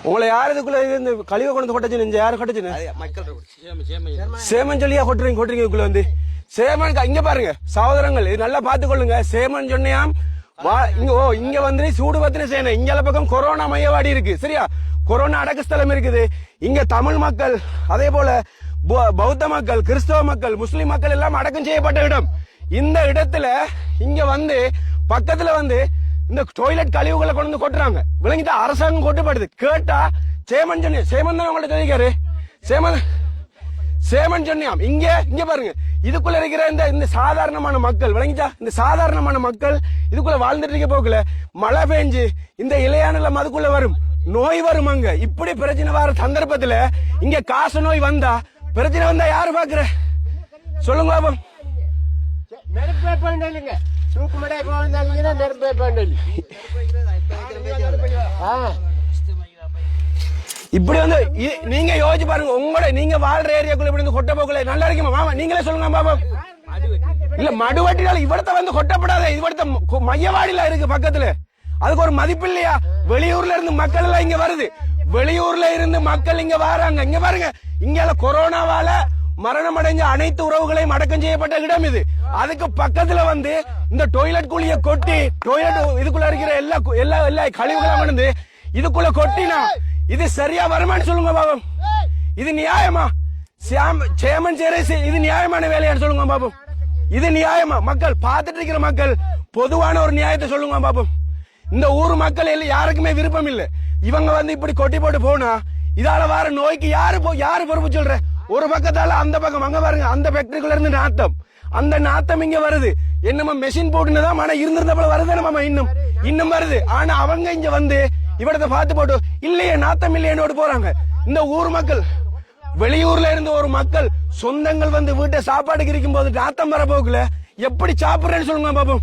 உங்களை யார் இதுக்குள்ள இந்த கழிவை கொண்டு கொட்டச்சு நெஞ்ச யாரு கொட்டச்சுன்னு சேமன் சொல்லியா கொட்டுறீங்க இதுக்குள்ள வந்து சேமன் இங்க பாருங்க சகோதரங்கள் இது நல்லா பாத்துக்கொள்ளுங்க. சேமன் சொன்னியாம் இங்க வந்து சூடு பத்தின சேனை இங்க பக்கம் கொரோனா மையவாடி இருக்கு சரியா, கொரோனா அடக்க ஸ்தலம் இருக்குது. இங்க தமிழ் மக்கள் அதே போல பௌத்த மக்கள் கிறிஸ்தவ மக்கள் முஸ்லிம் மக்கள் எல்லாம் அடக்கம் செய்யப்பட்ட இடம். இந்த இடத்துல இங்க வந்து பக்கத்துல வந்து இந்த டாய்லெட் கழிவுகளை கொண்டு வந்து கொட்டுறாங்க. விளங்கிட்டா அரசாங்கம் கொட்டுப்படுது. கேட்டா சேமன் சொன்னியா சேமன் தான் உங்கள்ட்ட தெரிவிக்காரு. சேமன் சொன்னியாம் இங்க பாருங்க இதுக்குள்ள இருக்கிற இந்த சாதாரணமான மக்கள் விளங்கிட்டா இந்த சாதாரணமான மக்கள் இதுக்குள்ள வாழ்ந்துட்டு இருக்க போக்கல மழை பெஞ்சு இந்த இலையானலம் அதுக்குள்ள வரும் நோய் வரும். அங்க இப்படி பிரச்சனை வர சந்தர்ப்பத்துல இங்க காசு நோய் வந்தா பிரச்சனை வந்தா யாரு பாக்குற சொல்லுங்க பாபம். இப்படி வந்து நீங்க யோசிச்சு பாருங்க உங்களோட நீங்க வாழ்ற ஏரியாக்குள்ள இப்படி கொட்ட போக்கல நல்லா இருக்குமா மாமா நீங்களே சொல்லுங்க பாபா. இல்ல மடுவட்டினால இவடத்த வந்து கொட்டப்படாத இவடத்த மையவாடியில இருக்கு பக்கத்துல அதுக்கு ஒரு மதிப்பு இல்லையா? வெளியூர்ல இருந்து மக்கள் எல்லாம் இங்க வருது. வெளியூர்ல இருந்து மக்கள் இங்க வராங்க. இங்க பாருங்க இங்க கொரோனாவால மரணம் அடைஞ்ச அனைத்து உறவுகளையும் அடக்கம் செய்யப்பட்ட இடம் இது. அதுக்கு பக்கத்துல வந்து இந்த டாய்லெட் குழிய கொட்டி டாய்லெட் இதுக்குள்ள இருக்கிற எல்லா கழிவுகளும் வந்து இதுக்குள்ள கொட்டினா இது சரியா வருமானு சொல்லுங்க பாபம். இது நியாயமா? சேமன் இது நியாயமான வேலையான்னு சொல்லுங்க பாபம். இது நியாயமா? மக்கள் பார்த்துட்டு இருக்கிற மக்கள் பொதுவான ஒரு நியாயத்தை சொல்லுங்க பாபம். இந்த ஊர் மக்கள் யாருக்குமே விருப்பம் இல்ல. இவங்க வந்து இப்படி கொட்டி போட்டு போனா இதால வர நோய்க்கு யாரு பொறுப்பு சொல்ற? ஒரு பக்கத்தால அந்த பக்கம் அங்க பாருங்க அந்த ஃபேக்டரிக்குள்ள இருந்து நாத்தம் அந்த நாத்தம் இங்க வருது. என்னமா மெஷின் போட்டுதான் ஆனா இருந்திருந்தப்ப வருது நம்ம இன்னும் வருது. ஆனா அவங்க இங்க வந்து இவடத்தை பார்த்து போட்டு இல்லையே நாத்தம் இல்லையேன்னு போறாங்க. இந்த ஊர் மக்கள் வெளியூர்ல இருந்து ஒரு மக்கள் சொந்தங்கள் வந்து வீட்டை சாப்பாடுக்கு இருக்கும் போது நாத்தம் வர போக்குல எப்படி சாப்பிடுறேன்னு சொல்லுங்க பாப்போம்.